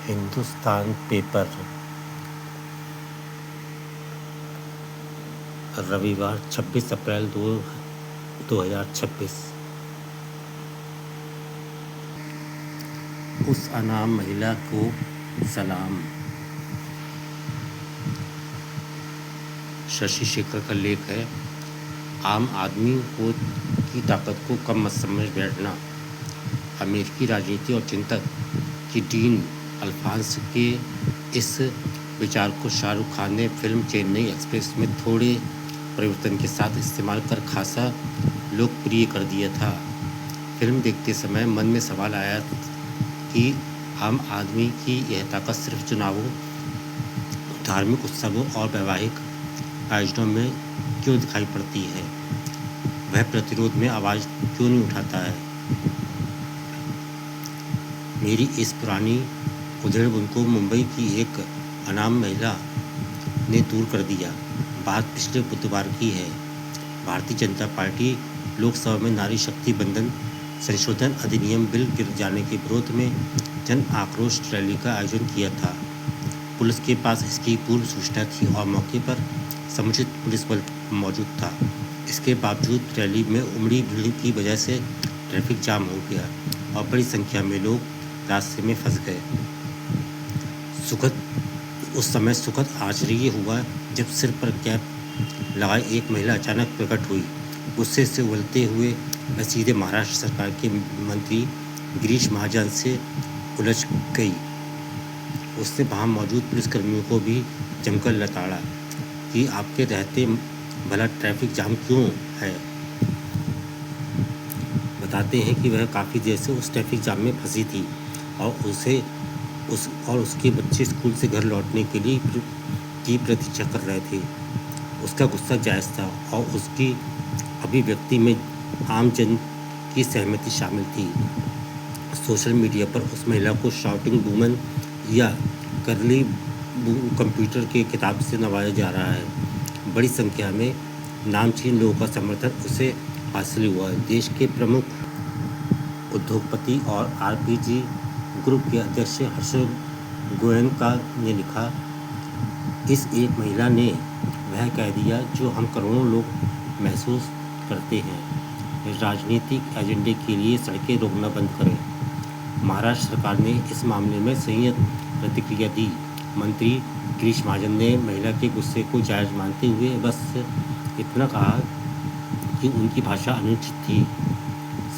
Hindustan paper रविवार 26 अप्रैल 2026। उस अनाम महिला को सलाम। शशि शेखर का लेख है, आम आदमी की ताकत को कम मत समझ बैठना। अमेरिकी राजनीति और चिंतक की डीन अल्फांस के इस विचार को शाहरुख खान ने फिल्म चेन्नई एक्सप्रेस में थोड़े परिवर्तन के साथ इस्तेमाल कर खासा लोकप्रिय कर दिया था। फिल्म देखते समय मन में सवाल आया कि आम आदमी की यह ताकत सिर्फ चुनावों, धार्मिक उत्सवों और वैवाहिक आयोजनों में क्यों दिखाई पड़ती है। वह प्रतिरोध में आवाज़ क्यों नहीं उठाता है। मेरी इस पुरानी उधेड़बुन को मुंबई की एक अनाम महिला ने दूर कर दिया। बात पिछले बुधवार की है। भारतीय जनता पार्टी लोकसभा में नारी शक्ति बंधन संशोधन अधिनियम बिल गिर जाने के विरोध में जन आक्रोश रैली का आयोजन किया था। पुलिस के पास इसकी पूर्व सूचना थी और मौके पर समुचित पुलिस बल मौजूद था। इसके बावजूद रैली में उमड़ी भीड़ की वजह से ट्रैफिक जाम हो गया और बड़ी संख्या में लोग रास्ते में फंस गए। उस समय सुखद आश्चर्य हुआ जब सिर पर कैप लगाई एक महिला अचानक प्रकट हुई। गुस्से से उबलते हुए वह सीधे महाराष्ट्र सरकार के मंत्री गिरीश महाजन से उलझ गई। उसने वहाँ मौजूद पुलिसकर्मियों को भी जमकर लताड़ा कि आपके रहते भला ट्रैफिक जाम क्यों है। बताते हैं कि वह काफ़ी देर से उस ट्रैफिक जाम में फंसी थी और उसके बच्चे स्कूल से घर लौटने के लिए की प्रतीक्षा कर रहे थे। उसका गुस्सा जायज़ था और उसकी अभिव्यक्ति में आम जन की सहमति शामिल थी। सोशल मीडिया पर उस महिला को शाउटिंग वुमन या करली कंप्यूटर के खिताब से नवाजा जा रहा है। बड़ी संख्या में नामचीन लोगों का समर्थन उसे हासिल हुआ। देश के प्रमुख उद्योगपति और आरपीजी ग्रुप के अध्यक्ष हर्षद गोयनका ने लिखा, इस एक महिला ने वह कह दिया जो हम करोड़ों लोग महसूस करते हैं। राजनीतिक एजेंडे के लिए सड़कें रोकना बंद करें। महाराष्ट्र सरकार ने इस मामले में संयत प्रतिक्रिया दी। मंत्री गिरीश महाजन ने महिला के गुस्से को जायज़ मानते हुए बस इतना कहा कि उनकी भाषा अनुचित थी।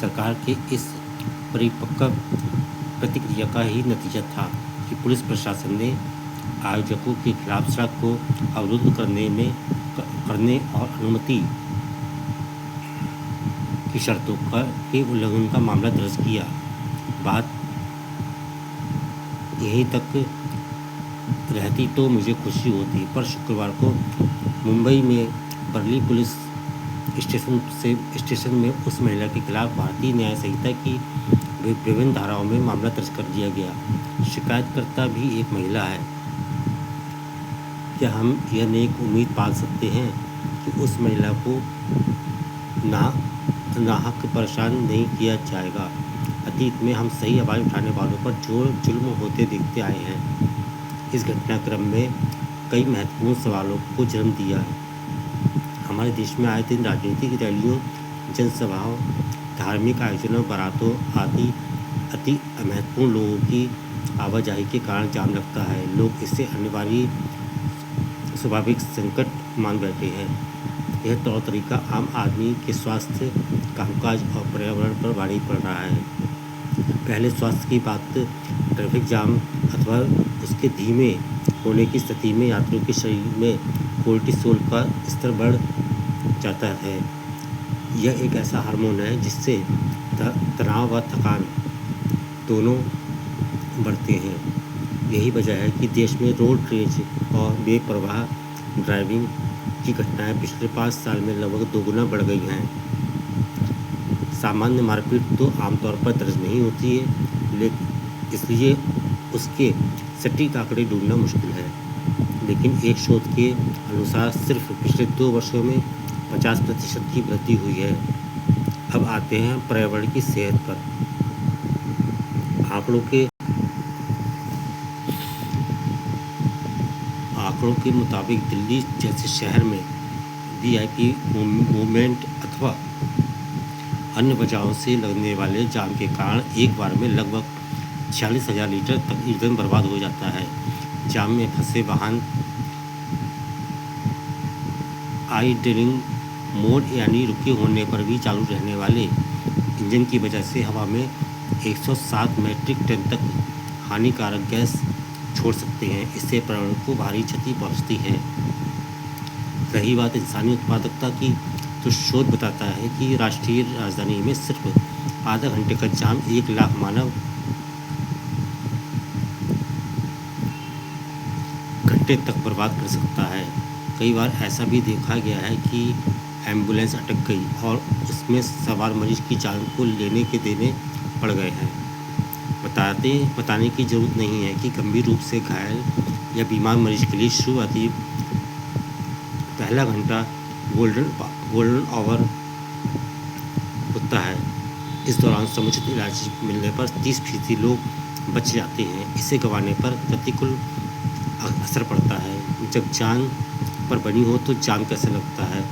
सरकार के इस परिपक्व प्रतिक्रिया का ही नतीजा था कि पुलिस प्रशासन ने आयोजकों के खिलाफ सड़क को अवरुद्ध करने और अनुमति की शर्तों के उल्लंघन का मामला दर्ज किया। बात यहीं तक रहती तो मुझे खुशी होती, पर शुक्रवार को मुंबई में वर्ली पुलिस स्टेशन में उस महिला के खिलाफ भारतीय न्याय संहिता की विभिन्न धाराओं में मामला दर्ज कर दिया गया। शिकायतकर्ता भी एक महिला है। क्या हम यह नेक उम्मीद पाल सकते हैं कि उस महिला को नाहक परेशान नहीं किया जाएगा। अतीत में हम सही आवाज़ उठाने वालों पर जो जुल्म होते देखते आए हैं। इस घटनाक्रम में कई महत्वपूर्ण सवालों को जन्म दिया है। हमारे देश में आए दिन राजनीतिक रैलियों, जनसभाओं, धार्मिक आयोजनों, बारातों आदि अति महत्वपूर्ण लोगों की आवाजाही के कारण जाम लगता है। लोग इसे अनिवार्य स्वाभाविक संकट मान बैठे हैं। यह तौर तरीका आम आदमी के स्वास्थ्य, कामकाज और पर्यावरण पर भारी पड़ रहा है। पहले स्वास्थ्य की बात, ट्रैफिक जाम अथवा उसके धीमे होने की स्थिति में यात्रियों के शरीर में कोर्टिसोल का स्तर बढ़ जाता है। यह एक ऐसा हार्मोन है जिससे तनाव व थकान दोनों बढ़ते हैं। यही वजह है कि देश में रोड रेज और बेपरवाह ड्राइविंग की घटनाएं पिछले 5 साल में लगभग दोगुना बढ़ गई हैं। सामान्य मारपीट तो आमतौर पर दर्ज नहीं होती है, लेकिन इसलिए उसके सटीक आंकड़े ढूंढना मुश्किल है। लेकिन एक शोध के अनुसार सिर्फ पिछले 2 वर्षों में 50% की वृद्धि हुई है। अब आते हैं पर्यावरण की सेहत पर। आंकड़ों के आंकड़ों के मुताबिक दिल्ली जैसे शहर में वीआईपी मूवमेंट अथवा अन्य वजहों से लगने वाले जाम के कारण एक बार में लगभग 46,000 लीटर तक ईंधन बर्बाद हो जाता है। जाम में फंसे वाहन आइडलिंग मोड यानी रुके होने पर भी चालू रहने वाले इंजन की वजह से हवा में 107 मीट्रिक टन तक हानिकारक गैस छोड़ सकते हैं। इससे पर्यावरण को भारी क्षति पहुंचती है। रही बात इंसानी उत्पादकता की, तो शोध बताता है कि राष्ट्रीय राजधानी में सिर्फ आधा घंटे का जाम 1 लाख मानव घंटे तक बर्बाद कर सकता है। कई बार ऐसा भी देखा गया है कि एम्बुलेंस अटक गई और उसमें सवार मरीज की जान को लेने के देने पड़ गए हैं। बताने की ज़रूरत नहीं है कि गंभीर रूप से घायल या बीमार मरीज के लिए शुरुआती पहला घंटा गोल्डन आवर होता है। इस दौरान समुचित इलाज मिलने पर 30% लोग बच जाते हैं। इसे गंवाने पर प्रतिकूल असर पड़ता है। जब जान पर बनी हो तो जाम कैसा लगता है,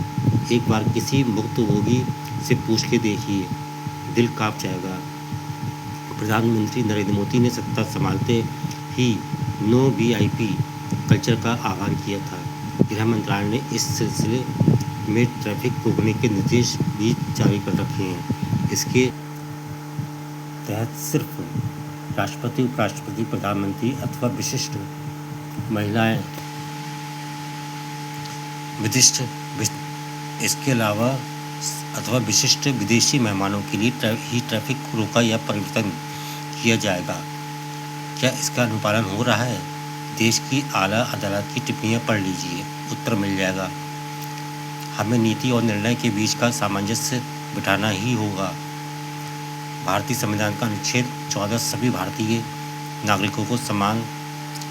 एक बार किसी मुक्त रोगी से पूछ के देखिए, दिल कांप जाएगा। प्रधानमंत्री नरेंद्र मोदी ने सत्ता संभालते ही नो वीआईपी कल्चर का आह्वान किया था। गृह मंत्रालय ने इस सिलसिले में ट्रैफिक रोकने के निर्देश भी जारी कर रखे हैं। इसके तहत सिर्फ राष्ट्रपति, उपराष्ट्रपति, प्रधानमंत्री अथवा विशिष्ट महिलाएं इसके अलावा अथवा विशिष्ट विदेशी मेहमानों के लिए ही ट्रैफिक रोका या परिवर्तन किया जाएगा। क्या इसका अनुपालन हो रहा है? देश की आला अदालत की टिप्पणियां पढ़ लीजिए, उत्तर मिल जाएगा। हमें नीति और निर्णय के बीच का सामंजस्य बिठाना ही होगा। भारतीय संविधान का अनुच्छेद 14 सभी भारतीय नागरिकों को समान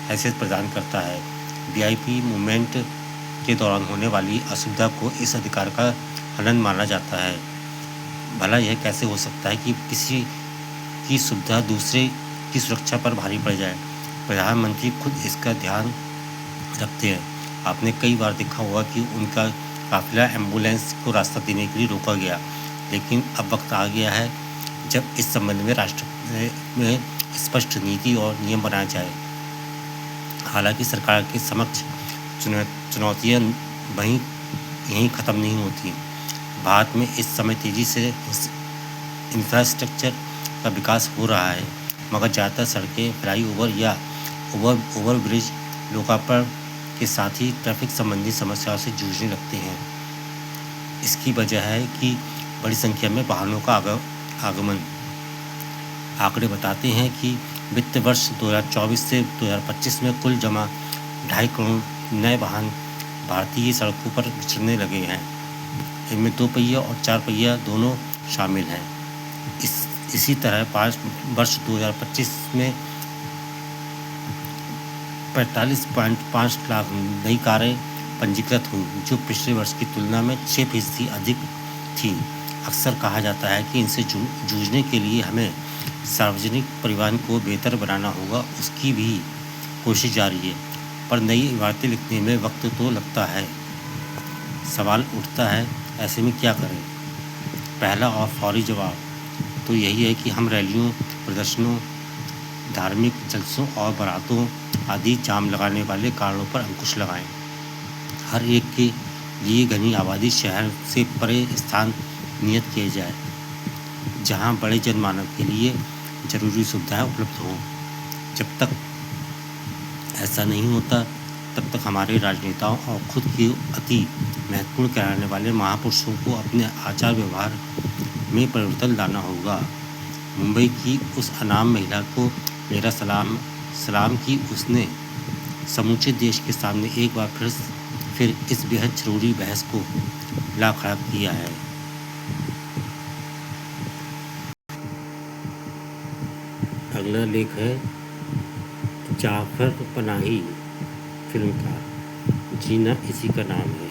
हैसियत प्रदान करता है। वीआईपी मूवमेंट के दौरान होने वाली असुविधा को इस अधिकार का हनन माना जाता है। भला यह कैसे हो सकता है कि किसी की सुविधा दूसरे की सुरक्षा पर भारी पड़ जाए? प्रधानमंत्री खुद इसका ध्यान रखते हैं। आपने कई बार देखा होगा कि उनका काफिला एम्बुलेंस को रास्ता देने के लिए रोका गया, लेकिन अब वक्त आ गया है जब इस संबंध में राष्ट्र में स्पष्ट नीति और नियम बनाए जाए। हालांकि सरकार के समक्ष चुनौतियां वहीं यहीं ख़त्म नहीं होती। भारत में इस समय तेज़ी से इंफ्रास्ट्रक्चर का विकास हो रहा है, मगर ज़्यादातर सड़कें फ्लाईओवर या ओवरब्रिज लोकार्पण के साथ ही ट्रैफिक संबंधी समस्याओं से जूझने लगते हैं। इसकी वजह है कि बड़ी संख्या में वाहनों का आगमन। आंकड़े बताते हैं कि वित्त वर्ष 2024 से 2025 में कुल जमा 2.5 करोड़ नए वाहन भारतीय सड़कों पर विचरने लगे हैं। इनमें 2 पहिया और 4 पहिया दोनों शामिल हैं। इसी तरह वर्ष 2025 में 45.5 लाख नई कारें पंजीकृत हुई, जो पिछले वर्ष की तुलना में 6% अधिक थी। अक्सर कहा जाता है कि इनसे जूझने के लिए हमें सार्वजनिक परिवहन को बेहतर बनाना होगा। उसकी भी कोशिश जारी है, पर नई इमारतें लिखने में वक्त तो लगता है। सवाल उठता है, ऐसे में क्या करें? पहला और फौरी जवाब तो यही है कि हम रैलियों, प्रदर्शनों, धार्मिक जलसों और बारातों आदि जाम लगाने वाले कारणों पर अंकुश लगाएं। हर एक के लिए घनी आबादी शहर से परे स्थान नियत किए जाए, जहां बड़े जनमानव के लिए जरूरी सुविधाएं उपलब्ध हों। जब तक ऐसा नहीं होता, तब तक हमारे राजनेताओं और खुद की अति महत्वपूर्ण कहलाने वाले महापुरुषों को अपने आचार व्यवहार में परिवर्तन लाना होगा। मुंबई की उस अनाम महिला को मेरा सलाम कि उसने समूचे देश के सामने एक बार फिर इस बेहद जरूरी बहस को ला खड़ा किया है। अगला लेख है जाफर पनाही फिल्म का, जीना इसी का नाम है।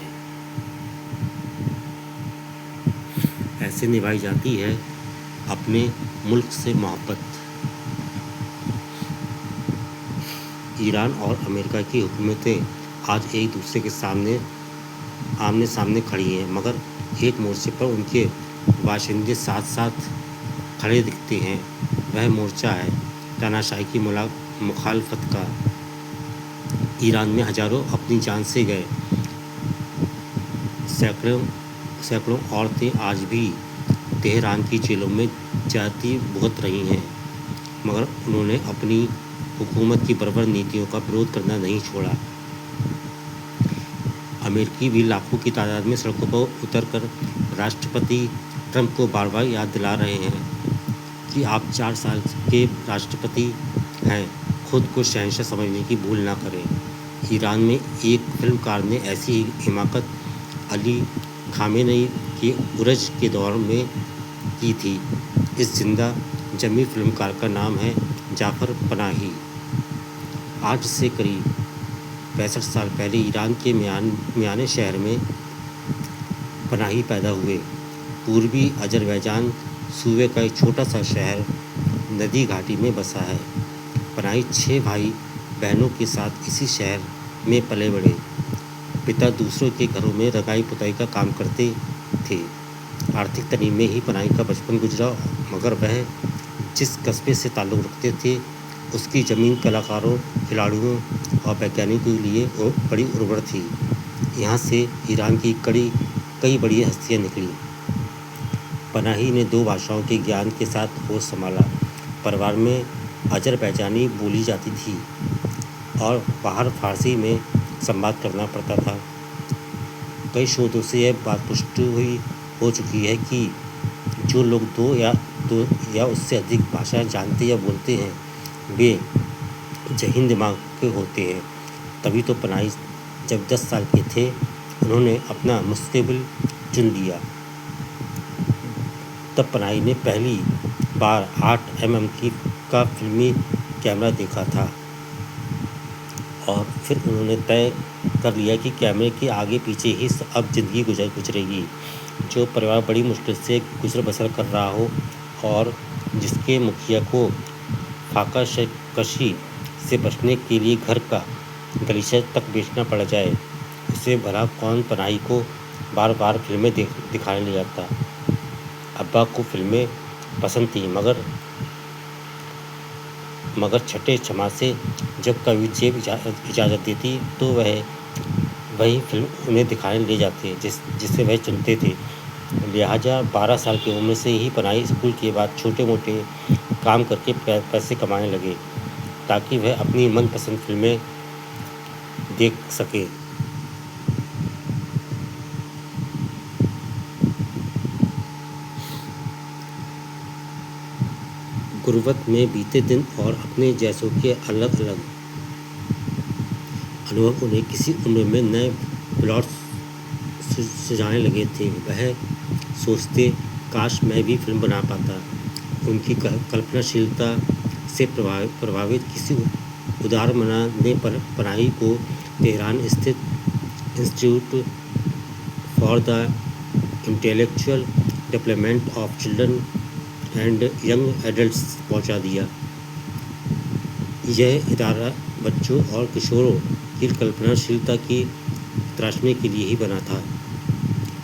ऐसे निभाई जाती है अपने मुल्क से मोहब्बत। ईरान और अमेरिका की हुकूमतें आज एक दूसरे के सामने आमने सामने खड़ी हैं, मगर एक मोर्चे पर उनके बाशिंदे साथ साथ खड़े दिखते हैं। वह मोर्चा है तानाशाही की मुखालफत का। ईरान में हजारों अपनी जान से गए, सैकड़ों सैकड़ों औरतें आज भी तेहरान की जेलों में जाती भुगत रही हैं, मगर उन्होंने अपनी हुकूमत की बर्बर नीतियों का विरोध करना नहीं छोड़ा। अमेरिकी भी लाखों की तादाद में सड़कों पर उतरकर राष्ट्रपति ट्रंप को बार बार याद दिला रहे हैं कि आप 4 साल के राष्ट्रपति हैं, खुद को शहंशाह समझने की भूल ना करें। ईरान में एक फिल्मकार ने ऐसी हिमाकत अली खामेनेई के उरज के दौर में की थी। इस जिंदा जमी फिल्मकार का नाम है जाफर पनाही। आज से करीब 65 साल पहले ईरान के मियाने शहर में पनाही पैदा हुए। पूर्वी अजरबैजान सूबे का एक छोटा सा शहर नदी घाटी में बसा है। पनाही 6 भाई बहनों के साथ इसी शहर में पले बढ़े। पिता दूसरों के घरों में रंगाई पुताई का काम करते थे। आर्थिक तंगी में ही पनाही का बचपन गुजरा, मगर वह जिस कस्बे से ताल्लुक़ रखते थे उसकी ज़मीन कलाकारों, खिलाड़ियों और वैज्ञानिकों के लिए बड़ी उर्वर थी। यहाँ से ईरान की कई बड़ी हस्तियाँ निकली। पनाही ने 2 भाषाओं के ज्ञान के साथ होश संभाला। परिवार में अजरबैजानी बोली जाती थी और बाहर फारसी में संवाद करना पड़ता था। कई शोधों से यह बात पुष्टि हो चुकी है कि जो लोग दो या उससे अधिक भाषा जानते या बोलते हैं वे ज़हीन दिमाग के होते हैं। तभी तो पनाही जब 10 साल के थे उन्होंने अपना मुस्तकबिल चुन लिया। तब पनाही ने पहली बार 8 mm का फिल्मी कैमरा देखा था और फिर उन्होंने तय कर लिया कि कैमरे के आगे पीछे ही अब ज़िंदगी गुजरेगी। जो परिवार बड़ी मुश्किल से गुजर बसर कर रहा हो और जिसके मुखिया को फाका कशी से बचने के लिए घर का गलीचा तक बेचना पड़ जाए, उसे भला कौन पनाही को बार बार फिल्में दिखाने ले जाता। अब्बा को फिल्में पसंद थी, मगर छठे छमा से जब कभी जेब इजाज़त देती तो वही फिल्म उन्हें दिखाने ले जाते जिसे वह चुनते थे। लिहाजा 12 साल की उम्र से ही पनाही स्कूल के बाद छोटे मोटे काम करके पैसे कमाने लगे ताकि वह अपनी मनपसंद फिल्में देख सके। गुर्बत में बीते दिन और अपने जैसों के अलग अलग अनुभव उन्हें किसी उम्र में नए प्लॉट सजाने लगे थे। वह सोचते काश मैं भी फिल्म बना पाता। उनकी कल्पनाशीलता से प्रभावित किसी उदारमना ने पनाही को तेहरान स्थित institute for the intellectual development of children and young adults पहुंचा दिया। यह इदारा बच्चों और किशोरों की कल्पनाशीलता की तराशने के लिए ही बना था।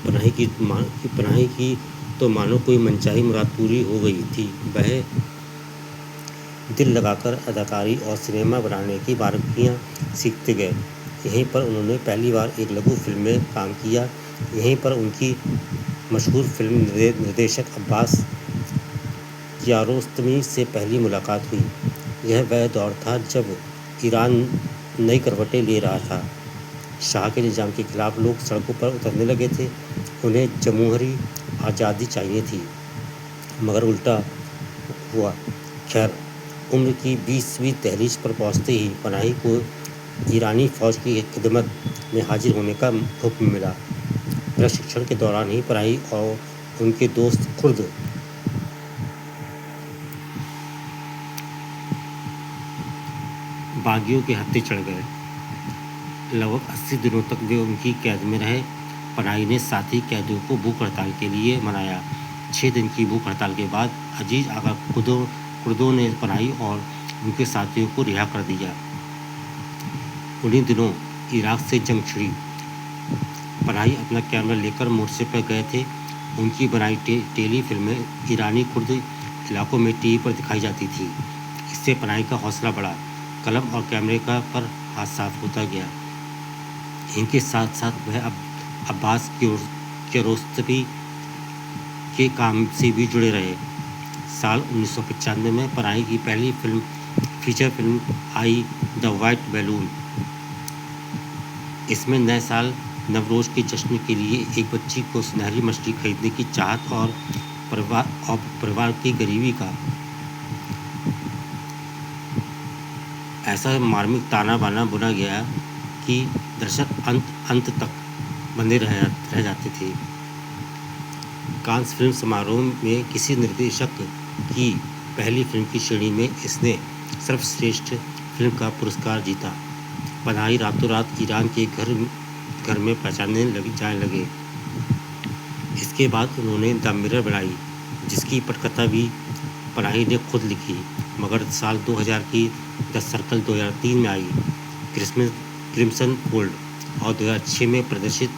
पनाही की तो मानो कोई मनचाही मुराद पूरी हो गई थी। वह दिल लगाकर अदाकारी और सिनेमा बनाने की बारीकियां सीखते गए। यहीं पर उन्होंने पहली बार एक लघु फिल्म में काम किया। यहीं पर उनकी मशहूर फिल्म निर्देशक अब्बास कियारोस्तमी से पहली मुलाकात हुई। यह वह दौर था जब ईरान नई करवटें ले रहा था। शाह के निज़ाम के खिलाफ लोग सड़कों पर उतरने लगे थे। उन्हें जमहूरी आज़ादी चाहिए थी, मगर उल्टा हुआ। खैर, उम्र की 20वीं दहलीज पर पहुंचते ही पनाही को ईरानी फ़ौज की खिदमत में हाजिर होने का हुक्म मिला। प्रशिक्षण के दौरान ही पनाही और उनके दोस्त खुर्द बागियों के हत्थे चढ़ गए। लगभग 80 दिनों तक वे उनकी कैद में रहे। पनाही ने साथी कैदियों को भूख हड़ताल के लिए मनाया। 6 दिन की भूख हड़ताल के बाद अजीज आगा कुर्दों ने पनाही और उनके साथियों को रिहा कर दिया। उन्हीं दिनों इराक से जंग छिड़ी। पनाही अपना कैमरा लेकर मोर्चे पर गए थे। उनकी बनाई टेली फिल्में ईरानी कुर्द इलाकों में टीवी पर दिखाई जाती थी। इससे पनाही का हौसला बढ़ा। कलम और कैमरे का पर हाथ साफ होता गया। इनके साथ साथ वह अब्बास कियारोस्तमी के काम से भी जुड़े रहे। साल 1995 में पनाही की पहली feature film I the white balloon. इसमें नए साल नवरोज के जश्न के लिए एक बच्ची को सुनहरी मछली खरीदने की चाहत और परिवार की गरीबी का ऐसा मार्मिक ताना बाना बुना गया कि दर्शक अंत तक बंधे रह जाते थे। कांस फिल्म समारोह में किसी निर्देशक की पहली फिल्म की श्रेणी में इसने सर्वश्रेष्ठ फिल्म का पुरस्कार जीता। पनाही रातों रात ईरान के घर में पहचानने जाने लगे। इसके बाद उन्होंने द मिरर बनाई, जिसकी पटकथा भी पनाही ने खुद लिखी, मगर साल 2000 की द सर्कल 2003 में आई। क्रिम्सन गोल्ड और 2006 में प्रदर्शित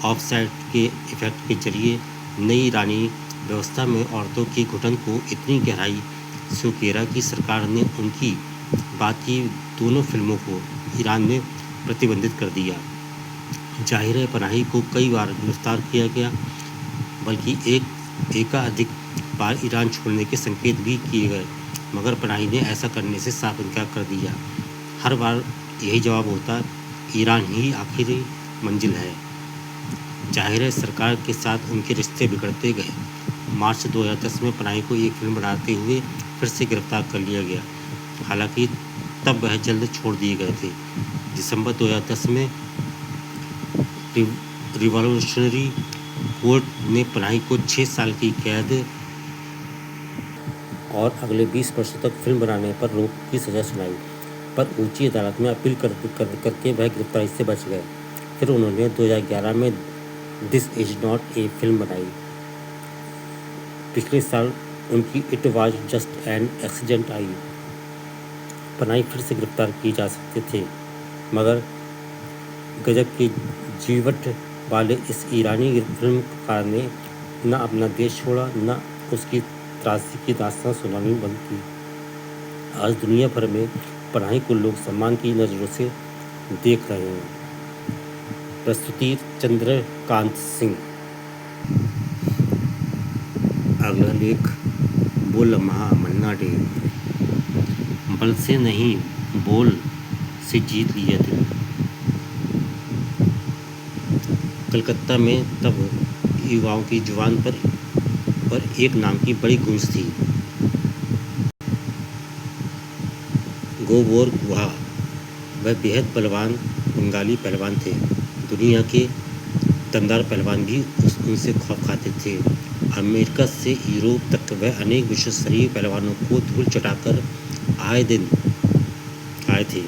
ऑफ साइड के इफेक्ट के जरिए नई ईरानी व्यवस्था में औरतों की घुटन को इतनी गहराई से उकेरा कि सरकार ने उनकी बात की दोनों फिल्मों को ईरान में प्रतिबंधित कर दिया। जाहिर है पनाही को कई बार गिरफ्तार किया गया, बल्कि एकाधिक बार ईरान छोड़ने के संकेत भी किए गए, मगर पनाही ने ऐसा करने से साफ इनकार कर दिया। हर बार यही जवाब होता, ईरान ही आखिरी मंजिल है। जाहिर है सरकार के साथ उनके रिश्ते बिगड़ते गए। मार्च 2010 में पनाही को एक फिल्म बनाते हुए फिर से गिरफ्तार कर लिया गया। हालांकि तब वह जल्द छोड़ दिए गए थे। दिसंबर 2010 में रिवॉल्यूशनरी कोर्ट ने पनाही को 6 साल की कैद और अगले 20 वर्षों तक फिल्म बनाने पर रोक की सज़ा सुनाई, पर ऊंची अदालत में अपील करके वह गिरफ्तारी से बच गए। फिर उन्होंने 2011 में this is not a film बनाई। पिछले साल उनकी it was just an accident I. Panahi फिर से गिरफ्तार किए जा सकते थे, मगर गजब के जीवट वाले इस ईरानी फिल्मकार ने न अपना देश छोड़ा, न उसकी त्रासदी की दास्तान सुनानी बंद की। आज दुनिया भर में पनाही को लोग सम्मान की नज़रों से देख रहे हैं। प्रस्तुति चंद्रकांत सिंह। अगला लेख बोल मन्ना डे। बल से नहीं, बोल से जीत लिया दिल। कलकत्ता में तब युवाओं की जुबान पर एक नाम की बड़ी गूंज थी, गोबोर गुहा। वह बेहद बलवान बंगाली पहलवान थे। दुनिया के दमदार पहलवान भी उनसे खौफ खाते थे। अमेरिका से यूरोप तक वह अनेक विश्व स्तरीय पहलवानों को धूल चटाकर आए दिन आए थे।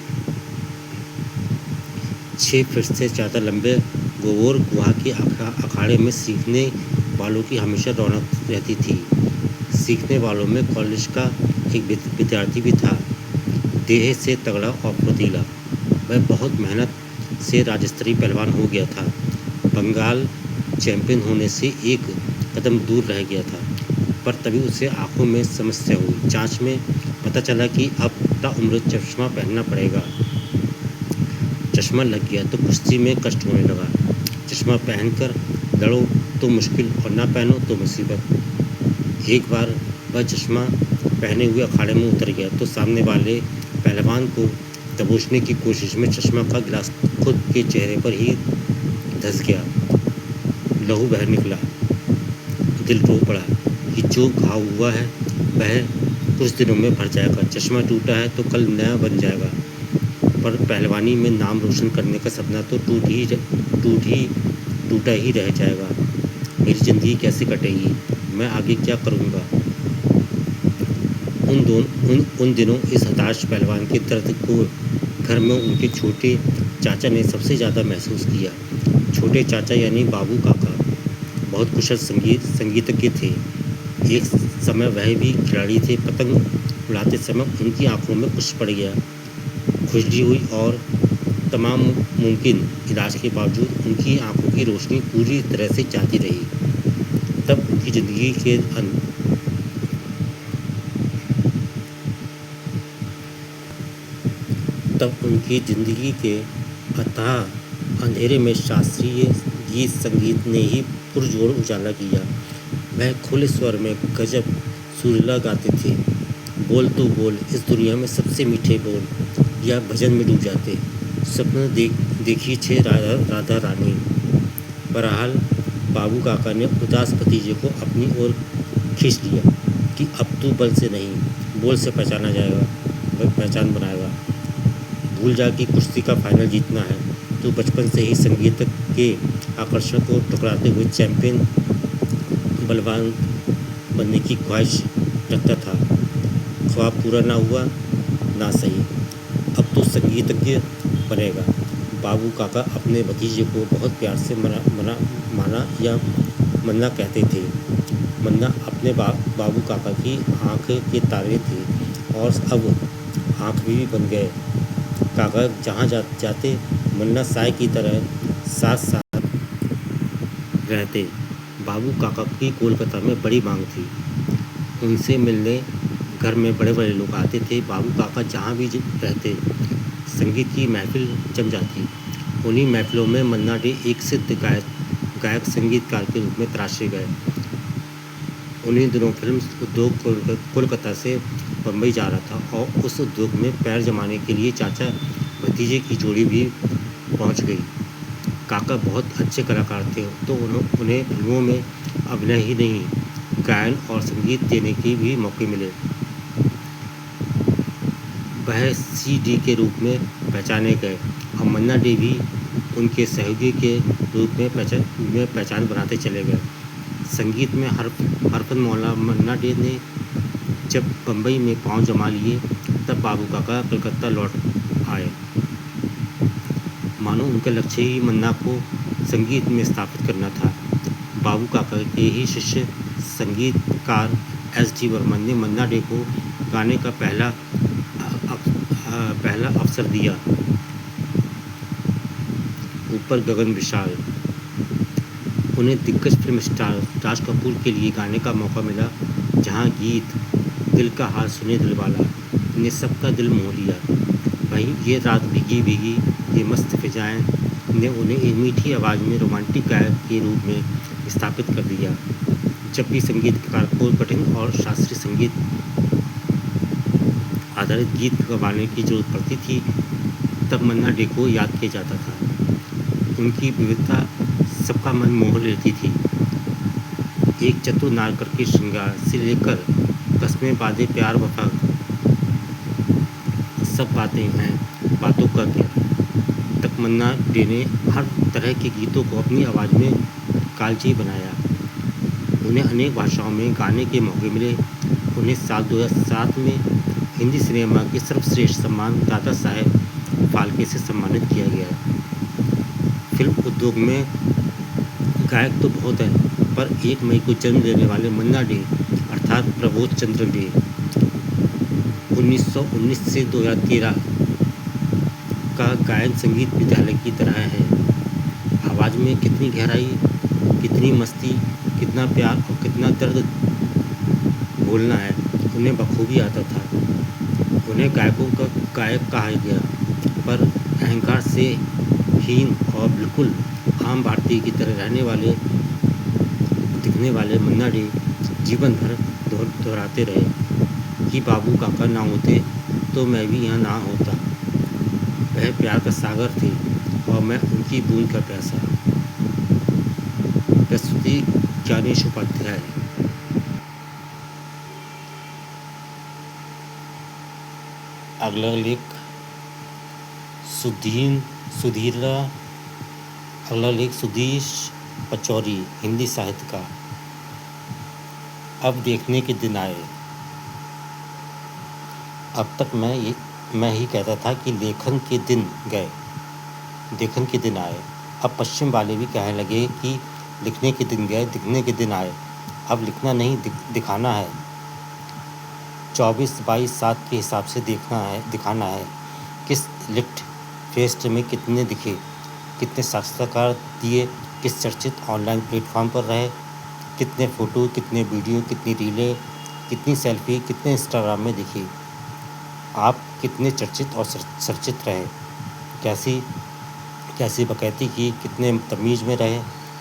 6 फीट से ज़्यादा लंबे गोबोर गुहा के अखाड़े में सीखने वालों की हमेशा रौनक रहती थी। सीखने वालों में कॉलेज का एक विद्यार्थी भी था, देह से तगड़ा और फुर्तीला। वह बहुत मेहनत से राज्य स्तरीय पहलवान हो गया था। बंगाल चैंपियन होने से एक कदम दूर रह गया था, पर तभी उसे आंखों में समस्या हुई। जांच में पता चला कि अब ताउम्र चश्मा पहनना पड़ेगा। चश्मा लग गया तो कुश्ती में कष्ट होने लगा। चश्मा पहनकर लड़ो तो मुश्किल और ना पहनो तो मुसीबत। एक बार वह चश्मा पहने हुए अखाड़े में उतर गया तो सामने वाले पहलवान को दबोचने की कोशिश में चश्मा का गिलास खुद के चेहरे पर ही धंस गया। लहू बह निकला। दिल रो पड़ा कि जो घाव हुआ है वह कुछ दिनों में भर जाएगा। चश्मा टूटा है तो कल नया बन जाएगा, पर पहलवानी में नाम रोशन करने का सपना तो टूटा ही रह जाएगा। मेरी ज़िंदगी कैसे कटेगी? मैं आगे क्या करूँगा? उन दिनों इस हताश पहलवान के दर्द को घर में उनके छोटे चाचा ने सबसे ज़्यादा महसूस किया। छोटे चाचा यानी बाबू काका बहुत कुशल संगीतज्ञ थे। एक समय वह भी खिलाड़ी थे। पतंग उड़ाते समय उनकी आंखों में कुछ पड़ गया, खुजली हुई और तमाम मुमकिन इलाज के बावजूद उनकी आंखों की रोशनी पूरी तरह से जाती रही। तब उनकी ज़िंदगी के अथाह अंधेरे में शास्त्रीय गीत संगीत ने ही पुरजोर उजाला किया। वह खुले स्वर में गजब सुरीला गाते थे। बोल तो बोल, इस दुनिया में सबसे मीठे बोल, या भजन में डूब जाते। सपना देखी छे राधा रानी। बहरहाल बाबू काका ने उदास भतीजे को अपनी ओर खींच लिया कि अब तू बल से नहीं, बोल से पहचान बनाएगा। भूल जा कि कुश्ती का फाइनल जीतना है। तू बचपन से ही संगीत के आकर्षण को ठुकराते हुए चैंपियन बलवान बनने की ख्वाहिश रखता था। ख्वाब पूरा ना हुआ ना सही, अब तो संगीतज्ञ बनेगा। बाबू काका अपने भतीजे को बहुत प्यार से मन्ना कहते थे। मन्ना अपने बाबू काका की आँख के तारे थे और अब आँख भी बन गए। काका जहाँ जाते मन्ना साय की तरह साथ साथ रहते। बाबू काका की कोलकाता में बड़ी मांग थी। उनसे मिलने घर में बड़े बड़े लोग आते थे। बाबू काका जहाँ भी रहते संगीत की महफिल जम जाती। उन्हीं महफिलों में मन्ना डे एक सिद्ध गायक संगीतकार के रूप में तराशे गए। उन्हीं दिनों फिल्म उद्योग कोलकाता से बम्बई जा रहा था और उस उद्योग में पैर जमाने के लिए चाचा भतीजे की जोड़ी भी पहुंच गई। काका बहुत अच्छे कलाकार थे, तो उन्हें फिल्मों में अभिनय ही नहीं, गायन और संगीत देने के भी मौके मिले। वह CD के रूप में पहचाने गए और मन्ना डे भी उनके सहयोगी के रूप में पहचान बनाते चले गए। संगीत में हरफन मौला मन्ना डे ने जब बम्बई में पांव जमा लिए, तब बाबू काका कलकत्ता लौट आए। मानो उनका लक्ष्य ही मन्ना को संगीत में स्थापित करना था। बाबू काका के ही शिष्य संगीतकार SD बर्मन ने मन्ना डे को गाने का पहला अवसर दिया। ऊपर गगन विशाल। उन्हें दिग्गज फिल्म स्टार राज कपूर के लिए गाने का मौका मिला, जहां गीत दिल का हाल सुने दिलवाला ने सबका दिल मोह लिया। वहीं ये रात भीगी भीगी ये मस्त फिजाएं ने उन्हें एक मीठी आवाज़ में रोमांटिक गायक के रूप में स्थापित कर दिया। जब भी संगीतकार को कठिन और शास्त्रीय संगीत आधारित गीत गवाने की जरूरत पड़ती थी, तब मन्ना डे को याद किया जाता था। उनकी विविधता सबका मन मोह लेती थी। एक चतुर नारकर के श्रृंगार से लेकर कस्में बादे प्यार वफा, सब बातें हैं बातों का क्या तक मन्ना डे ने हर तरह के गीतों को अपनी आवाज़ में कालची बनाया। उन्हें अनेक भाषाओं में गाने के मौके मिले। उन्हें साल 2007 में हिंदी सिनेमा के सर्वश्रेष्ठ सम्मान दादा साहेब फाल्के से सम्मानित किया गया। फिल्म उद्योग में गायक तो बहुत हैं, पर 1 मई को जन्म लेने वाले मन्ना डे अर्थात प्रबोध चंद्र डे 1919 से 2013 का गायन संगीत विद्यालय की तरह है। आवाज़ में कितनी गहराई, कितनी मस्ती, कितना प्यार और कितना दर्द बोलना है, उन्हें बखूबी आता था। उन्हें गायकों का गायक कहा गया, पर अहंकार से हीन और बिल्कुल आम भारतीय की तरह दिखने वाले मन्ना डे जीवन भर दोहराते रहे कि बाबू काका ना होते तो मैं भी यहाँ ना होता। वह प्यार का सागर थे और मैं उनकी बूंद का प्यासा। प्रस्तुति ज्ञानेश उपाध्याय। अगला लेख सुधीश पचौरी, हिंदी साहित्य का। अब देखने के दिन आए। अब तक मैं ही कहता था कि लेखन के दिन गए, देखन के दिन आए। अब पश्चिम वाले भी कहने लगे कि लिखने के दिन गए, दिखने के दिन आए। अब लिखना नहीं दिखाना है। 24/7 के हिसाब से दिखाना है। किस लिफ्ट फेस्ट में कितने दिखे, कितने साक्षात्कार दिए, किस चर्चित ऑनलाइन प्लेटफॉर्म पर रहे, कितने फ़ोटो, कितने वीडियो, कितनी रीलें, कितनी सेल्फी, कितने इंस्टाग्राम में दिखे। आप कितने चर्चित और चर्चित रहे, कैसी कैसी बकैती की, कितने तमीज़ में रहे,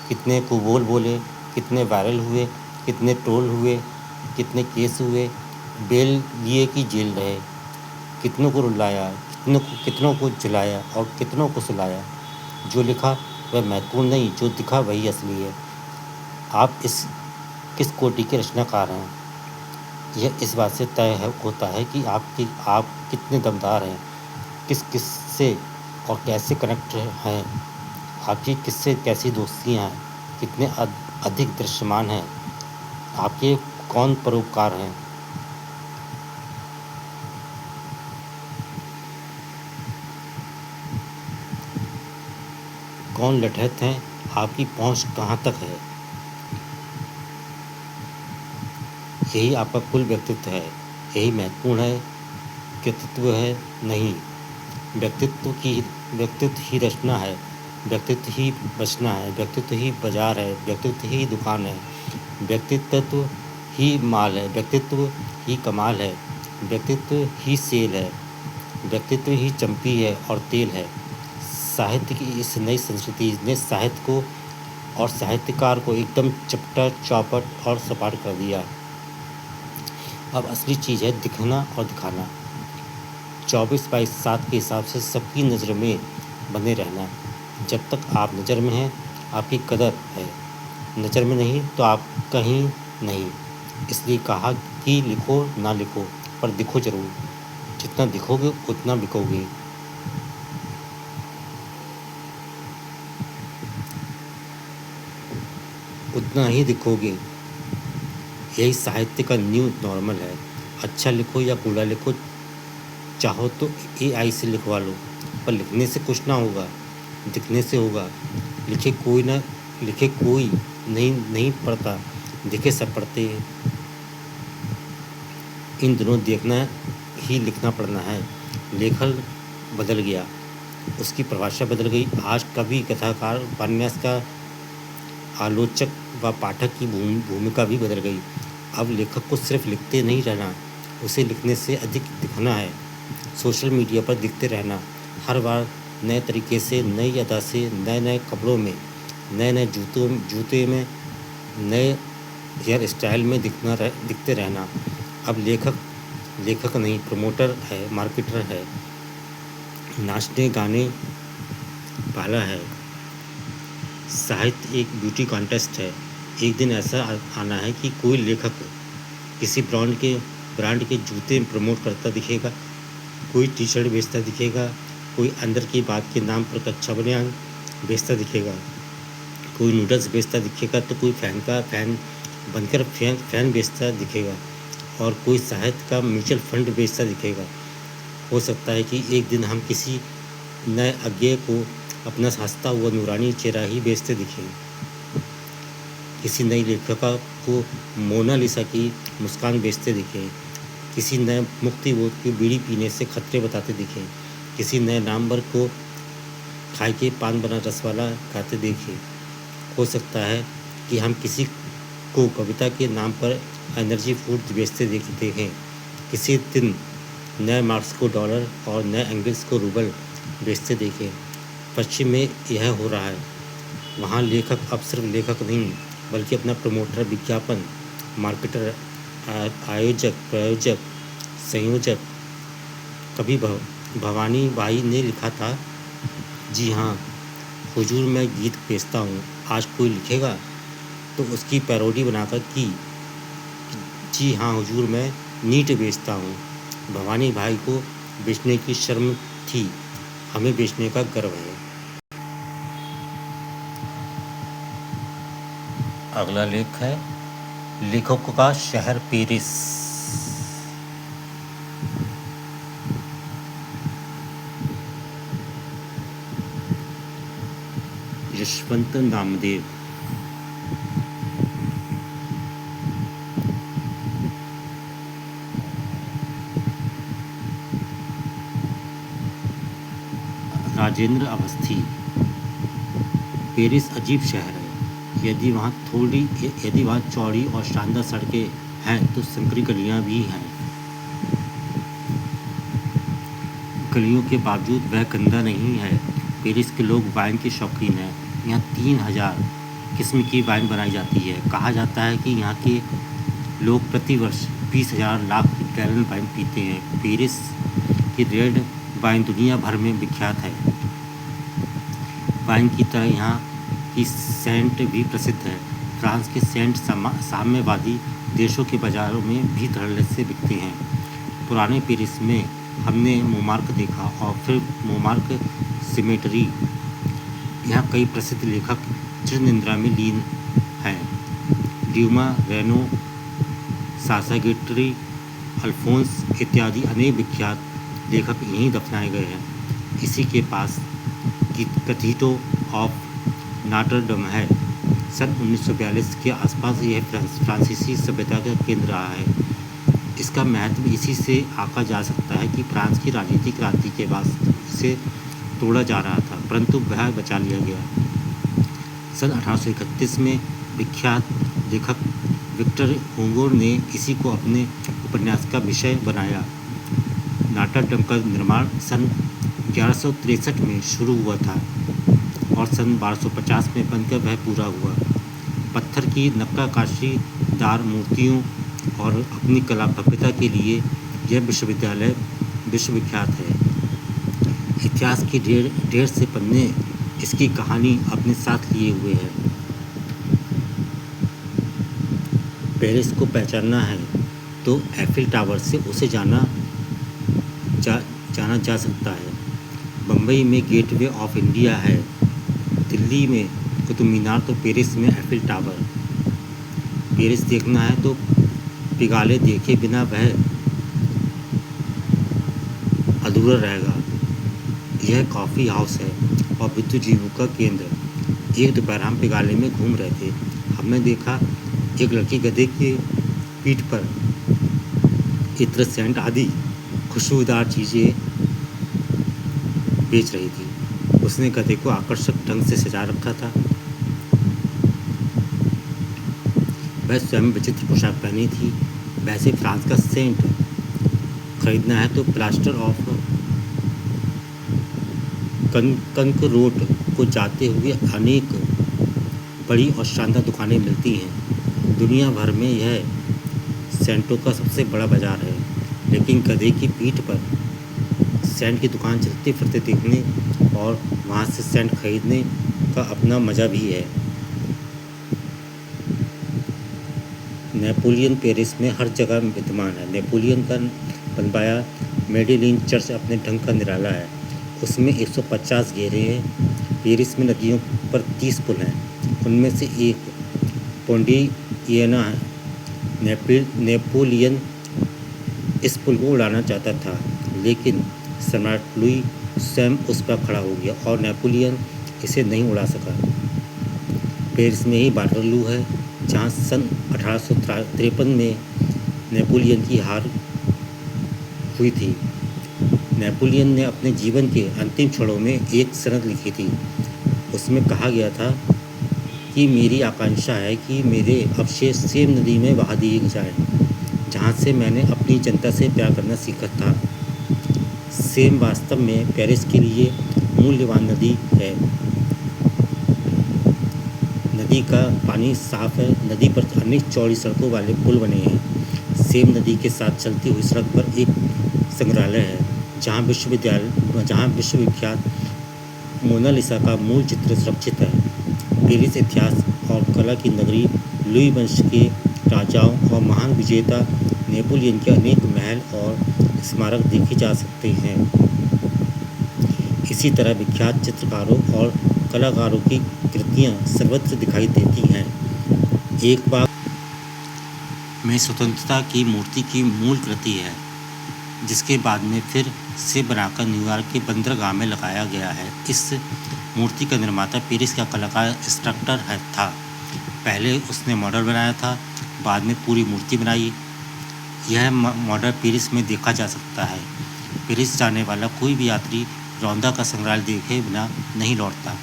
कितने को बोले, कितने वायरल हुए, कितने ट्रोल हुए, कितने केस हुए, बेल लिए कि जेल रहे, कितनों को रुलाया, कितनों को जलाया और कितनों को सुलाया। जो लिखा वह महत्वपूर्ण नहीं, जो दिखा वही असली है। आप किस कोटि के रचनाकार हैं, यह इस बात से तय होता है कि आप कितने दमदार हैं, किस से और कैसे कनेक्ट हैं, आपकी किससे कैसी दोस्तियाँ हैं, कितने अधिक दृश्यमान हैं, आपके कौन परोपकार हैं। कौन लठैत हैं, आपकी पहुँच कहाँ तक है। यही आपका कुल व्यक्तित्व है, यही महत्वपूर्ण है, कृतित्व है नहीं। व्यक्तित्व ही रचना है, व्यक्तित्व ही बचना है, व्यक्तित्व ही बाजार है, व्यक्तित्व ही दुकान है, व्यक्तित्व ही माल है, व्यक्तित्व ही कमाल है, व्यक्तित्व ही सेल है, व्यक्तित्व ही चंपी है और तेल है। साहित्य की इस नई संस्कृति ने साहित्य को और साहित्यकार को एकदम चपटा, चौपट और सपाट कर दिया। अब असली चीज़ है दिखना और दिखाना, 24/7 के हिसाब से सबकी नज़र में बने रहना। जब तक आप नज़र में हैं, आपकी कदर है, नज़र में नहीं तो आप कहीं नहीं। इसलिए कहा कि लिखो ना लिखो, पर दिखो ज़रूर। जितना दिखोगे उतना बिकोगे। उतना ही दिखोगे। यही साहित्य का न्यू नॉर्मल है। अच्छा लिखो या बुरा लिखो, चाहो तो AI से लिखवा लो, पर लिखने से कुछ ना होगा, दिखने से होगा। लिखे कोई नहीं पढ़ता, दिखे सब पढ़ते हैं। इन दिनों देखना ही लिखना पड़ना है। लेखक बदल गया, उसकी परिभाषा बदल गई। आज कवि, कथाकार, उपन्यास का आलोचक व पाठक की भूमिका भी बदल गई। अब लेखक को सिर्फ लिखते नहीं रहना, उसे लिखने से अधिक दिखना है। सोशल मीडिया पर दिखते रहना, हर बार नए तरीके से, नई अदा से, नए कपड़ों में, नए जूते में, नए हेयर स्टाइल में दिखते रहना। अब लेखक नहीं, प्रमोटर है, मार्केटर है, नाचने गाने वाला है। साहित्य एक ब्यूटी कॉन्टेस्ट है। एक दिन ऐसा आना है कि कोई लेखक किसी ब्रांड के जूते प्रमोट करता दिखेगा, कोई टी-शर्ट बेचता दिखेगा, कोई अंदर की बात के नाम पर कच्चा बनियान बेचता दिखेगा, कोई नूडल्स बेचता दिखेगा, तो कोई फैन बनकर फैन बेचता दिखेगा, और कोई साहित्य का म्यूचुअल फंड बेचता दिखेगा। हो सकता है कि एक दिन हम किसी नए अज्ञेय को अपना हंसता हुआ नूरानी चेहरा ही बेचते दिखें, किसी नई लेखिका को मोनालिसा की मुस्कान बेचते दिखें, किसी नए मुक्तिबोध की बीड़ी पीने से खतरे बताते दिखें, किसी नए नामवर को खाए के पान बना रसवाला खाते देखें। हो सकता है कि हम किसी को कविता के नाम पर एनर्जी फूड बेचते देखें, किसी दिन नए मार्क्स को डॉलर और नए एंगल्स को रूबल बेचते देखें। पश्चिम में यह हो रहा है। वहाँ लेखक अब सिर्फ लेखक नहीं, बल्कि अपना प्रमोटर, विज्ञापन, मार्केटर, आयोजक, प्रायोजक, संयोजक। कभी भवानी बाई ने लिखा था, जी हाँ हुजूर मैं गीत बेचता हूँ। आज कोई लिखेगा तो उसकी पैरोडी बनाकर कि जी हाँ हुजूर मैं नीट बेचता हूँ। भवानी भाई को बेचने की शर्म थी, हमें बेचने का गर्व है। अगला लेख है लेखकों का शहर पेरिस। यशवंत नामदेव। राजेंद्र अवस्थी। पेरिस अजीब शहर है। यदि वहाँ चौड़ी और शानदार सड़कें हैं तो संकरी गलियाँ भी हैं। गलियों के बावजूद वह गंदा नहीं है। पेरिस के लोग वाइन के शौकीन हैं। यहाँ 3000 किस्म की वाइन बनाई जाती है। कहा जाता है कि यहाँ के लोग प्रतिवर्ष 20,000 लाख गैलन वाइन पीते हैं। पेरिस की रेड वाइन दुनिया भर में विख्यात है। वाइन की तरह यहाँ की सेंट भी प्रसिद्ध है। फ्रांस के सेंट साम्यवादी देशों के बाज़ारों में भी धड़ल्ले से बिकते हैं। पुराने पेरिस में हमने मोमार्क देखा और फिर मोमार्क सिमेट्री। यहाँ कई प्रसिद्ध लेखक चिरनिद्रा में लीन हैं। ड्यूमा, रेनो, सासा गुइट्री, अल्फोंस इत्यादि अनेक विख्यात लेखक यहीं दफनाए गए हैं। इसी के पास कैथीड्रल ऑफ नॉटर-डेम है। सन 1942 के आसपास यह फ्रांसीसी सभ्यता का केंद्र रहा है। इसका महत्व इसी से आंका जा सकता है कि फ्रांस की राजनीतिक क्रांति के बाद इसे तोड़ा जा रहा था, परंतु वह बचा लिया गया। सन 1831 में विख्यात लेखक विक्टर हुगो ने इसी को अपने उपन्यास का विषय बनाया। नॉटर-डेम का निर्माण सन 1163 में शुरू हुआ था और सन 1250 में बनकर वह पूरा हुआ। पत्थर की नक्काशीदार मूर्तियों और अपनी कला भव्यता के लिए यह विश्वविद्यालय विश्वविख्यात है। इतिहास की ढेर से पन्ने इसकी कहानी अपने साथ लिए हुए हैं। पेरिस को पहचानना है तो एफिल टावर से उसे जाना जा सकता है। बम्बई में गेटवे ऑफ इंडिया है। दिल्ली में कुतुब मीनार तो पेरिस में एफिल टावर। पेरिस देखना है तो पिगाले देखे बिना वह अधूरा रहेगा। यह कॉफ़ी हाउस है और बुद्धिजीवियों का केंद्र। एक दोपहर हम पिगाले में घूम रहे थे। हमने देखा एक लड़की गधे के पीठ पर इत्र, सेंट आदि खुशबूदार चीज़ें बेच रही थी। उसने गधे को आकर्षक ढंग से सजा रखा था। वह स्वयं विचित्र पोशाक पहनी थी। वैसे फ्रांस का सेंट खरीदना है तो प्लास्टर ऑफ कंक रोड को जाते हुए अनेक बड़ी और शानदार दुकानें मिलती हैं। दुनिया भर में यह सेंटों का सबसे बड़ा बाज़ार है। लेकिन गधे की पीठ पर सेंट की दुकान चलते फिरते देखने और वहाँ से सेंट खरीदने का अपना मज़ा भी है। नेपोलियन पेरिस में हर जगह विद्यमान है। नेपोलियन का बनवाया मेडेलिन चर्च अपने ढंग का निराला है। उसमें 150 घेरे हैं। पेरिस में नदियों पर 30 पुल हैं। उनमें से एक पोंडिएना है। नेपोलियन इस पुल को उड़ाना चाहता था, लेकिन सम्राट लुई स्वयं उस पर खड़ा हो गया और नेपोलियन इसे नहीं उड़ा सका। पेरिस में ही वाटरलू है, जहाँ सन 1853 में नेपोलियन की हार हुई थी। नेपोलियन ने अपने जीवन के अंतिम क्षणों में एक सनद लिखी थी। उसमें कहा गया था कि मेरी आकांक्षा है कि मेरे अवशेष सेम नदी में बहा दिए जाएं, जहाँ से मैंने अपनी जनता से प्यार करना सीखा था। सेम वास्तव में पेरिस के लिए मूल्यवान नदी है। नदी का पानी साफ है। नदी पर अनेक चौड़ी सड़कों वाले पुल बने हैं। सेम नदी के साथ चलती हुई सड़क पर एक संग्रहालय है, जहाँ विश्वविख्यात मोनालिसा का मूल चित्र सुरक्षित है। पेरिस इतिहास और कला की नगरी, लुई वंश के राजाओं और महान विजेता नेपोलियन के अनेक महल और स्मारक देखे जा सकते हैं। इसी तरह विख्यात चित्रकारों और कलाकारों की कृतियाँ सर्वत्र दिखाई देती हैं। एक बाग में स्वतंत्रता की मूर्ति की मूल कृति है, जिसके बाद में फिर से बनाकर न्यूयॉर्क के बंदरगाह में लगाया गया है। इस मूर्ति का निर्माता पेरिस का कलाकार स्ट्रक्टर था। पहले उसने मॉडल बनाया था, बाद में पूरी मूर्ति बनाई। यह मॉडल पेरिस में देखा जा सकता है। पेरिस जाने वाला कोई भी यात्री रौंदा का संग्रहालय देखे बिना नहीं लौटता।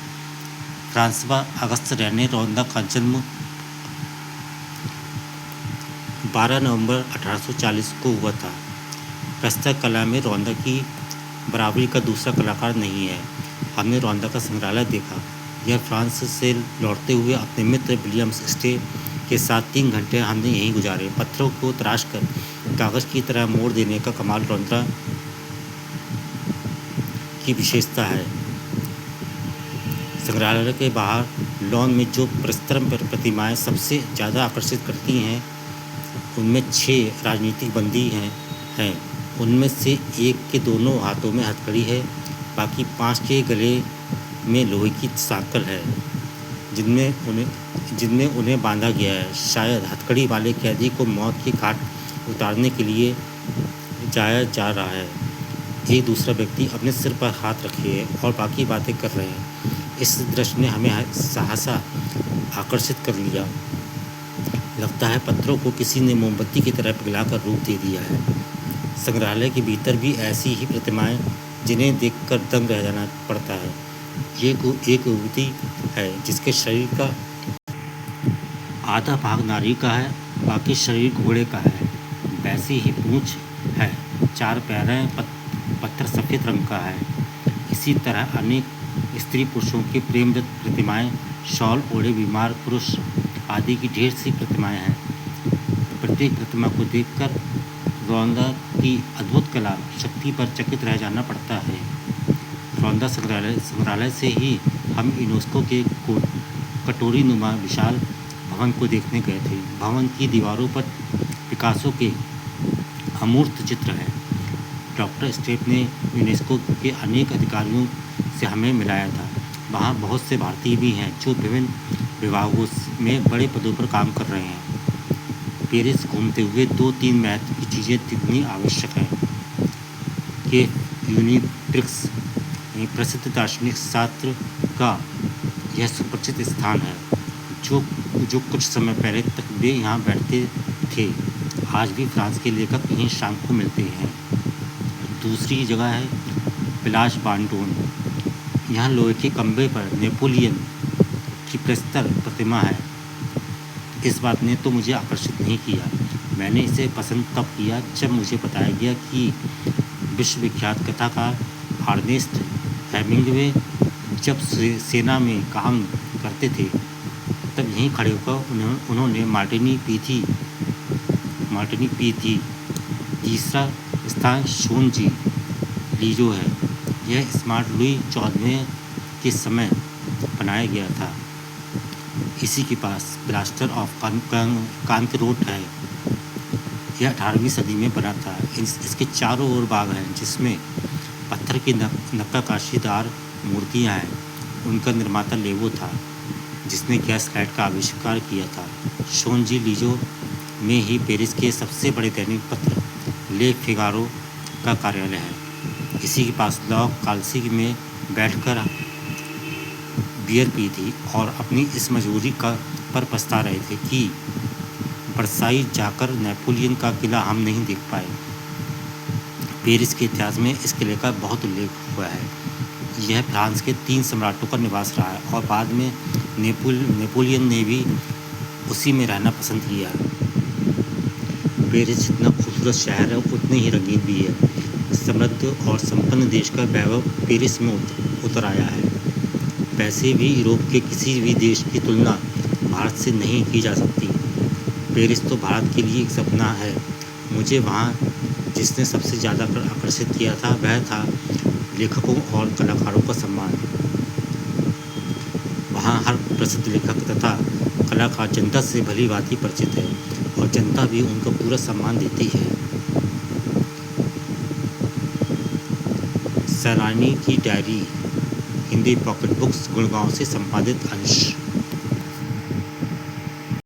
फ्रांसवा अगस्त रेने रौंदा का जन्म 12 नवंबर 1840 को हुआ था। प्रस्तक कला में रौंदा की बराबरी का दूसरा कलाकार नहीं है। हमने रौंदा का संग्रहालय देखा। यह फ्रांस से लौटते हुए अपने मित्र विलियम्स स्टे के साथ 3 घंटे हमने यहीं गुजारे। पत्थरों को तराश कर कागज़ की तरह मोड़ देने का कमाल रौंदा की विशेषता है। संग्रहालय के बाहर लॉन में जो प्रस्तरम प्रतिमाएं सबसे ज़्यादा आकर्षित करती हैं, उनमें 6 राजनीतिक बंदी हैं। उनमें से एक के दोनों हाथों में हथकड़ी है, बाकी 5 के गले में लोहे की सांकल है जिनमें उन्हें बांधा गया है। शायद हथकड़ी वाले कैदी को मौत की घाट उतारने के लिए जाया जा रहा है। एक दूसरा व्यक्ति अपने सिर पर हाथ रखे है और बाकी बातें कर रहे हैं। इस दृश्य ने हमें सहसा आकर्षित कर लिया। लगता है पत्थरों को किसी ने मोमबत्ती की तरह पिघलाकर रूप दे दिया है। संग्रहालय के भीतर भी ऐसी ही प्रतिमाएं जिन्हें देखकर दंग रह जाना पड़ता है। ये एक युवती है जिसके शरीर का आधा भाग नारी का है, बाकी शरीर घोड़े का है। वैसी ही पूंछ है, 4 पैर हैं, पत्थर सफ़ेद रंग का है। इसी तरह अनेक स्त्री पुरुषों की प्रेमरत प्रतिमाएं, शॉल ओढ़े बीमार पुरुष आदि की ढेर सी प्रतिमाएं हैं। प्रत्येक प्रतिमा को देखकर रौंदा की अद्भुत कला शक्ति पर चकित रह जाना पड़ता है। रौंदा संग्रहालय से ही हम यूनेस्को के कटोरी नुमा विशाल भवन को देखने गए थे। भवन की दीवारों पर पिकासो के अमूर्त चित्र हैं। डॉक्टर स्टेप ने यूनेस्को के अनेक अधिकारियों से हमें मिलाया था। वहाँ बहुत से भारतीय भी हैं जो विभिन्न विभागों में बड़े पदों पर काम कर रहे हैं। पेरिस घूमते हुए 2-3 महत्व की चीज़ें दिखनी आवश्यक है कि यूनिप्रिक्स प्रसिद्ध दार्शनिक शास्त्र का यह सुपरिचित स्थान है जो कुछ समय पहले तक वे यहाँ बैठते थे। आज भी फ्रांस के लेखक यहीं शाम को मिलते हैं। दूसरी जगह है पिलाश बांटोन। यहाँ लोहे के खंभे पर नेपोलियन की प्रस्तर प्रतिमा है। इस बात ने तो मुझे आकर्षित नहीं किया। मैंने इसे पसंद तब किया जब मुझे बताया गया कि विश्वविख्यात कथाकार अर्नेस्ट हेमिंग्वे जब सेना में काम करते थे तब यहीं खड़े होकर उन्होंने मार्टिनी पी थी। तीसरा स्थान शोनजी लीजो है। यह स्मार्ट लुई 14वें के समय बनाया गया था। इसी के पास ब्लास्टर ऑफ कांकरोट है। यह 18वीं सदी में बना था। इसके चारों ओर बाग हैं जिसमें पत्थर की नक्काशीदार मूर्तियां हैं। उनका निर्माता लेवो था जिसने गैस लाइट का आविष्कार किया था। शोनजी लीजो में ही पेरिस के सबसे बड़े दैनिक पत्र ले फिगारो का कार्यालय है। इसी के पास लॉग कालसी में बैठकर बियर पी थी और अपनी इस मजबूरी पर पछता रहे थे कि वर्साई जाकर नेपोलियन का किला हम नहीं देख पाए। पेरिस के इतिहास में इस किले का बहुत उल्लेख हुआ है। यह फ्रांस के 3 सम्राटों का निवास रहा है और बाद में नेपोलियन ने भी उसी में रहना पसंद किया। पेरिस जितना खूबसूरत शहर है उतने ही रंगीन भी है। समृद्ध और संपन्न देश का वैभव पेरिस में उतर आया है। वैसे भी यूरोप के किसी भी देश की तुलना भारत से नहीं की जा सकती। पेरिस तो भारत के लिए एक सपना है। मुझे वहाँ जिसने सबसे ज़्यादा आकर्षित किया था वह था लेखकों और कलाकारों का सम्मान। वहाँ हर प्रसिद्ध लेखक तथा कलाकार जनता से भली भांति परिचित है और जनता भी उनका पूरा सम्मान देती है। सैलानी की diary Hindi pocket books Gurgaon से संपादित अंश।